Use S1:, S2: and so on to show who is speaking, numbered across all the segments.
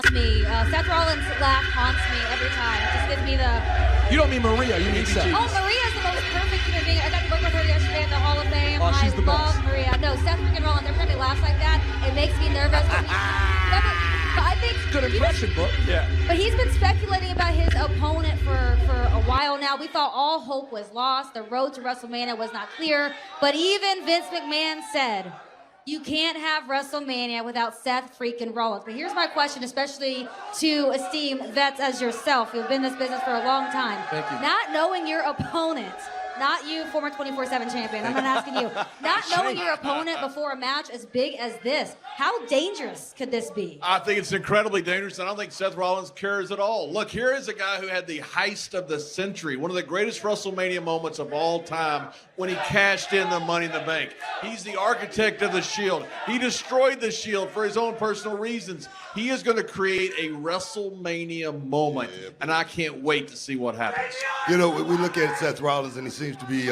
S1: Me. Seth Rollins' laugh haunts me every time. It just gives me the...
S2: You don't mean Maria, you mean Seth.
S1: Oh, Maria's the most perfect human being. I got to work with her yesterday at the Hall of Fame.
S2: Oh, she's
S1: I
S2: the
S1: love
S2: best.
S1: Maria. No, Seth freaking Rollins, every time he laughs like that, it makes me nervous. But I think...
S2: Good impression, book. Yeah.
S1: But he's been speculating about his opponent for a while now. We thought all hope was lost. The road to WrestleMania was not clear. But even Vince McMahon said... You can't have WrestleMania without Seth freaking Rollins. But here's my question, especially to esteemed vets as yourself, who've been in this business for a long time.
S2: Thank you.
S1: Not knowing your opponent, not you, former 24/7 champion, I'm not asking you. Not knowing your opponent before a match as big as this, how dangerous could this be?
S3: I think it's incredibly dangerous, and I don't think Seth Rollins cares at all. Look, here is a guy who had the heist of the century, one of the greatest WrestleMania moments of all time when he cashed in the Money in the Bank. He's the architect of the Shield. He destroyed the Shield for his own personal reasons. He is going to create a WrestleMania moment, and I can't wait to see what happens.
S4: You know, we look at Seth Rollins, and he seems to be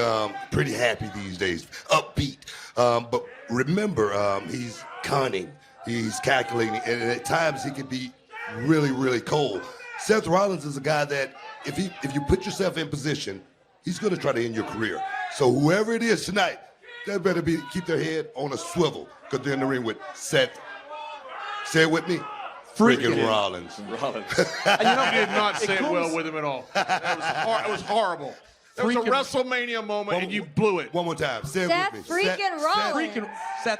S4: pretty happy these days, upbeat. But remember, he's cunning, he's calculating, and at times he can be really, really cold. Seth Rollins is a guy that if you put yourself in position, he's going to try to end your career. So whoever it is tonight, they better keep their head on a swivel because they're in the ring with Seth. Say it with me. Freaking Rollins.
S3: And you know, he did not say it well with him at all. It was horrible. It was a WrestleMania moment, and you blew it.
S4: One more time. Say it
S1: Seth
S4: with me.
S1: freaking Rollins.
S2: Seth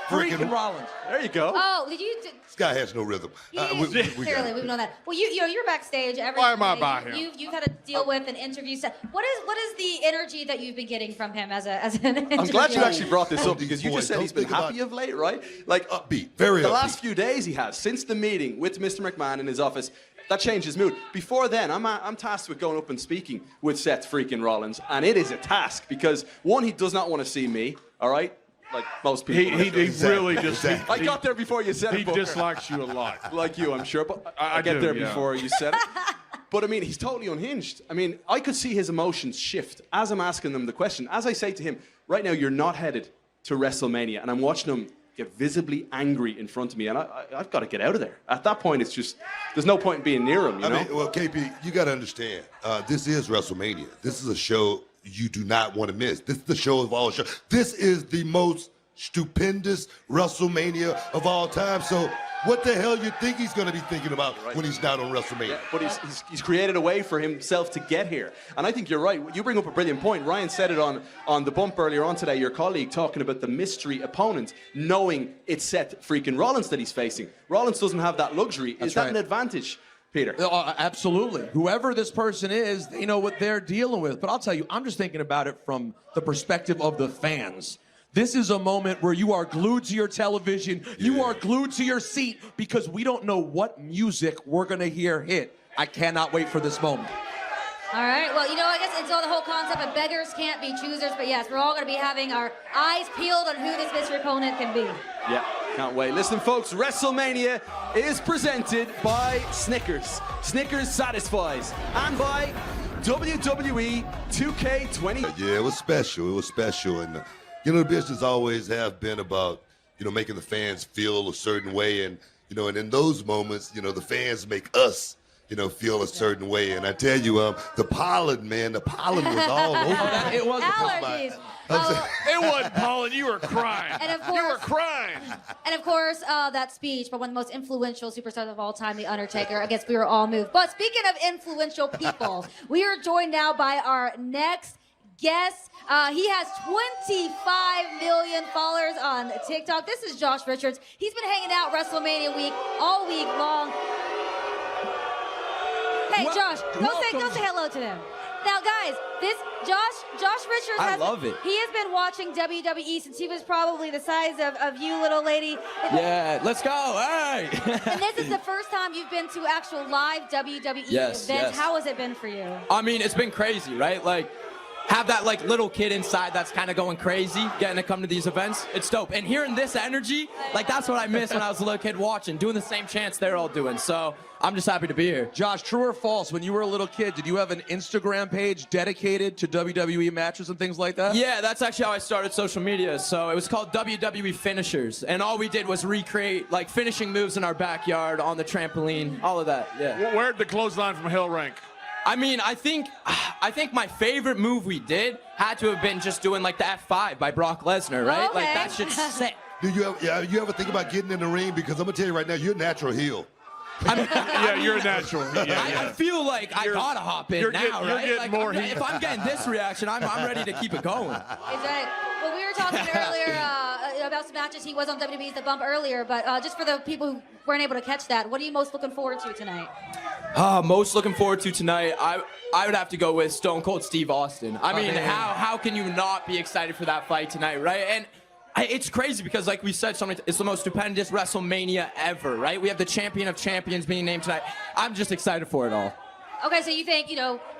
S2: freaking Rollins. There you go.
S1: Oh, did you...
S4: This guy has no rhythm.
S1: Clearly, we've known that. Well, you're backstage.
S3: Why am I by him?
S1: You've had to deal with an interview. What is the energy that you've been getting from him as an interview?
S5: I'm glad you actually brought this up because you
S4: Boys,
S5: just said
S4: don't
S5: he's been
S4: think about-
S5: happy of late, right? Like
S4: Upbeat, very
S5: the
S4: upbeat.
S5: last few days he has since the meeting with Mr. McMahon in his office. That changed his mood. Before then, I'm tasked with going up and speaking with Seth freaking Rollins, and it is a task because one, he does not want to see me. All right. Like most people.
S3: He really just...
S5: I got there before you said
S3: He
S5: it. Booker.
S3: dislikes you a lot.
S5: Like you, I'm sure. But
S3: I
S5: get
S3: do,
S5: there
S3: yeah.
S5: before you said it. But I mean, he's totally unhinged. I mean, I could see his emotions shift as I'm asking them the question. As I say to him, right now, you're not headed to WrestleMania. And I'm watching him get visibly angry in front of me. And I've got to get out of there. At that point, it's just, there's no point in being near him, you know?
S4: I mean, well, KP, you got to understand, this is WrestleMania. This is a show you do not want to miss. This is the show of all shows. This is the most stupendous WrestleMania of all time. So what the hell you think he's going to be thinking about when he's not on WrestleMania?
S5: Yeah, but he's created a way for himself to get here. And I think you're right. You bring up a brilliant point. Ryan said it on the bump earlier on today, your colleague talking about the mystery opponent, knowing it's Seth freaking Rollins that he's facing. Rollins doesn't have that luxury. Is that an advantage, Peter?
S2: Absolutely. Whoever this person is, they know what they're dealing with. But I'll tell you, I'm just thinking about it from the perspective of the fans. This is a moment where you are glued to your television, you are glued to your seat because we don't know what music we're going to hear hit. I cannot wait for this moment.
S1: All right. Well, you know, I guess it's all the whole concept of beggars can't be choosers. But yes, we're all going to be having our eyes peeled on who this mystery opponent can be.
S5: Yeah, can't wait. Listen, folks, WrestleMania is presented by Snickers. Snickers satisfies. And by WWE 2K20.
S4: Yeah, it was special. It was special. And, you know, the business always have been about, you know, making the fans feel a certain way. And, you know, and in those moments, you know, the fans make us, you know, feel a certain way. And I tell you, the pollen, man, the pollen was all over.
S2: It was
S1: Allergies.
S3: It wasn't pollen. You were crying.
S1: And of course,
S3: you were crying.
S1: And of course, that speech by one of the most influential superstars of all time, The Undertaker. I guess we were all moved. But speaking of influential people, we are joined now by our next guest. He has 25 million followers on TikTok. This is Josh Richards. He's been hanging out WrestleMania week all week long. Hey, Josh, go say hello to them. Now, guys, this Josh Richards
S6: I love it.
S1: He has been watching WWE since he was probably the size of you, little lady.
S6: Yeah, let's go. Hey.
S1: And this is the first time you've been to actual live WWE events.
S6: Yes.
S1: How has it been for you?
S6: I mean, it's been crazy, right? Like, have that like little kid inside that's kind of going crazy, getting to come to these events. It's dope. And hearing this energy, like that's what I missed when I was a little kid watching, doing the same chants they're all doing. So I'm just happy to be here. Josh, true or false, when you were a little kid, did you have an Instagram page dedicated to WWE matches and things like that? Yeah, that's actually how I started social media. So it was called WWE Finishers. And all we did was recreate like finishing moves in our backyard, on the trampoline, all of that, yeah.
S3: Where'd the clothesline from hell rank?
S6: I mean, I think my favorite move we did had to have been just doing like the F5 by Brock Lesnar, right?
S1: Okay.
S6: Like that shit's sick.
S4: Do you ever think about getting in the ring? Because I'm gonna tell you right now, you're a natural heel.
S3: Yeah, you're a natural.
S6: I feel like I gotta hop in now, right?
S3: Getting
S6: Like,
S3: more heat.
S6: if I'm getting this reaction, I'm ready to keep it going.
S1: Exactly. Well, we were talking earlier about some matches. He was on WWE's The Bump earlier, but just for the people who weren't able to catch that, what are you most looking forward to tonight?
S6: Most looking forward to tonight, I would have to go with Stone Cold Steve Austin. I mean, how can you not be excited for that fight tonight, right? And it's crazy because, like we said, it's the most stupendous WrestleMania ever, right? We have the champion of champions being named tonight. I'm just excited for it all.
S1: Okay, so you think,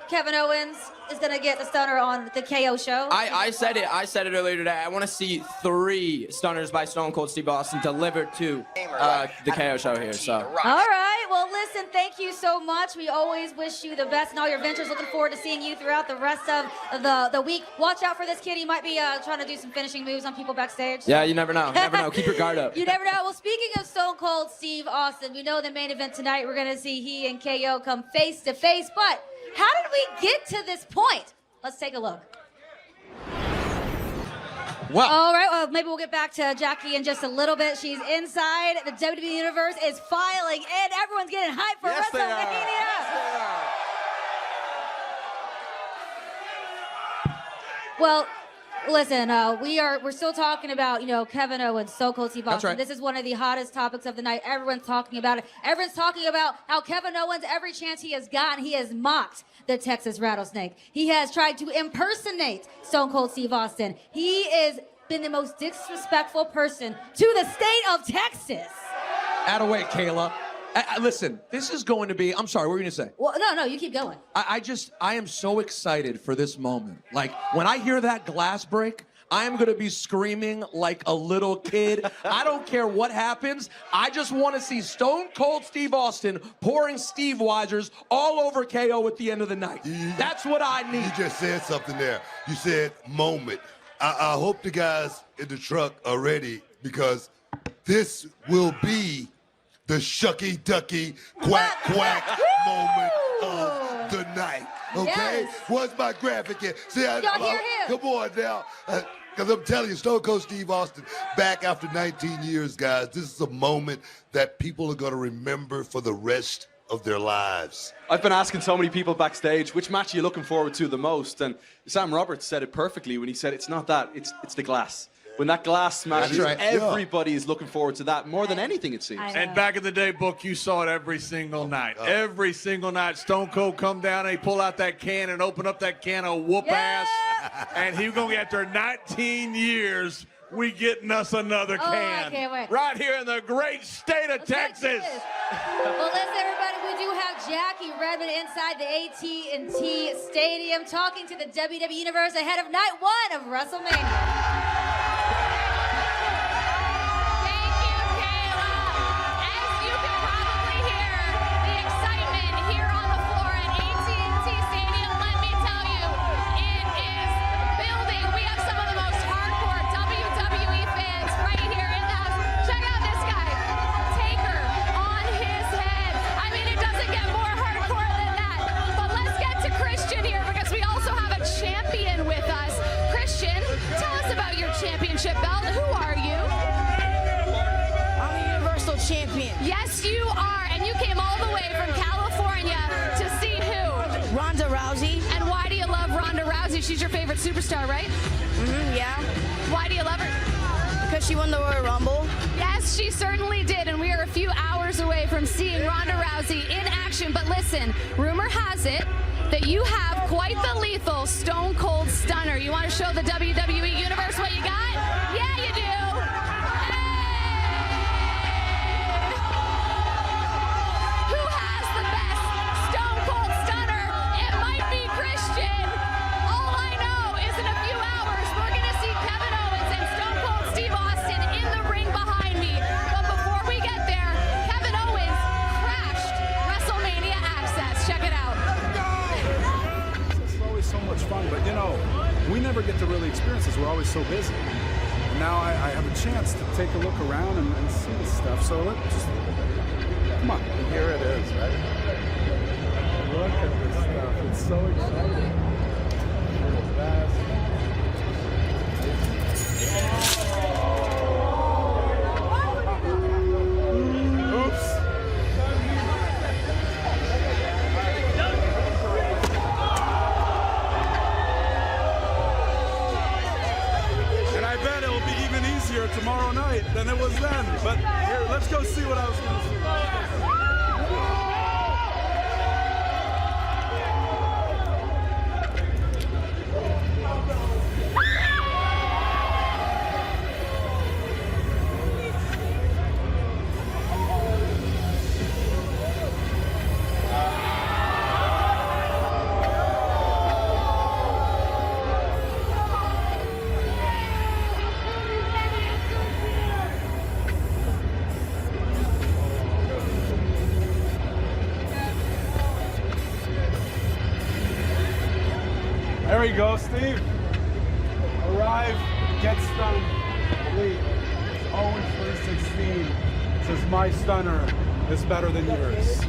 S1: Kevin Owens is going to get the stunner on the KO show?
S6: I said it earlier today. I want to see 3 stunners by Stone Cold Steve Austin delivered to the KO show here. So.
S1: All right. Well, listen, thank you so much. We always wish you the best in all your ventures. Looking forward to seeing you throughout the rest of the week. Watch out for this kid. He might be trying to do some finishing moves on people backstage.
S6: Yeah, you never know. You never know. Keep your guard up.
S1: You never know. Well, speaking of Stone Cold Steve Austin, we know the main event tonight, we're going to see he and KO come face to face. But how did we get to this point? Let's take a look.
S2: Well,
S1: all right, well, maybe we'll get back to Jackie in just a little bit. She's inside. The WWE Universe is filing in. Everyone's getting hyped for WrestleMania. Well, listen, we're still talking about, Kevin Owens, Stone Cold Steve Austin.
S2: That's right.
S1: This is one of the hottest topics of the night. Everyone's talking about it. Everyone's talking about how Kevin Owens, every chance he has gotten, he has mocked the Texas Rattlesnake. He has tried to impersonate Stone Cold Steve Austin. He has been the most disrespectful person to the state of Texas.
S2: Attaway, Kayla. Listen, this is going to be, I'm sorry, what were you going to say?
S1: Well, no, you keep going.
S2: I am so excited for this moment. Like, when I hear that glass break, I am going to be screaming like a little kid. I don't care what happens. I just want to see Stone Cold Steve Austin pouring Steve Weisers all over KO at the end of the night. That's what I need.
S4: You just said something there. You said moment. I hope the guys in the truck are ready because this will be the shucky ducky quack quack moment of the night. Okay?
S1: Yes.
S4: What's my graphic here? See,
S1: Y'all hear him?
S4: Come on now. Because I'm telling you, Stone Cold Steve Austin, back after 19 years, guys, this is a moment that people are going to remember for the rest of their lives.
S5: I've been asking so many people backstage, which match are you looking forward to the most? And Sam Roberts said it perfectly when he said it's not that, it's the glass. When that glass smashes,
S2: right.
S5: everybody is looking forward to that more than anything, it seems.
S3: And back in the day, Book, you saw it every single night. Every single night, Stone Cold come down and he pull out that can and open up that can of whoop ass. And he going to get, after 19 years, we getting us another can.
S1: I can't wait.
S3: Right here in the great state of Texas.
S1: Well, listen, everybody, we do have Jackie Redmond inside the AT&T Stadium talking to the WWE Universe ahead of night 1 of WrestleMania.
S7: Championship belt. Who are you? I'm a Universal Champion. Yes, you are. And you came all the way from California to see who? Ronda Rousey. And why do you love Ronda Rousey? She's your favorite superstar, right? Yeah. Why do you love her? Because she won the Royal Rumble. Yes, she certainly did. And we are a few hours away from seeing Ronda Rousey in action. But listen, rumor has it that you have quite the lethal Stone Cold Stunner. You want to show the WWE Universe what you got? Yeah, you do. Hey! Who has the best Stone Cold Stunner? It might be Christian. All I know
S8: never get to really experience this. We're always so busy. And now I have a chance to take a look around and see this stuff. So let's just, come on.
S9: Here it is, right?
S8: Look at this stuff. It's so exciting. It's vast. Oops. And I bet it'll be even easier tomorrow night than it was then. But here, let's go see what I was going to see. There you go, Steve. Arrive, get stunned, leave. It's Owens 316. Says my stunner is better than yours.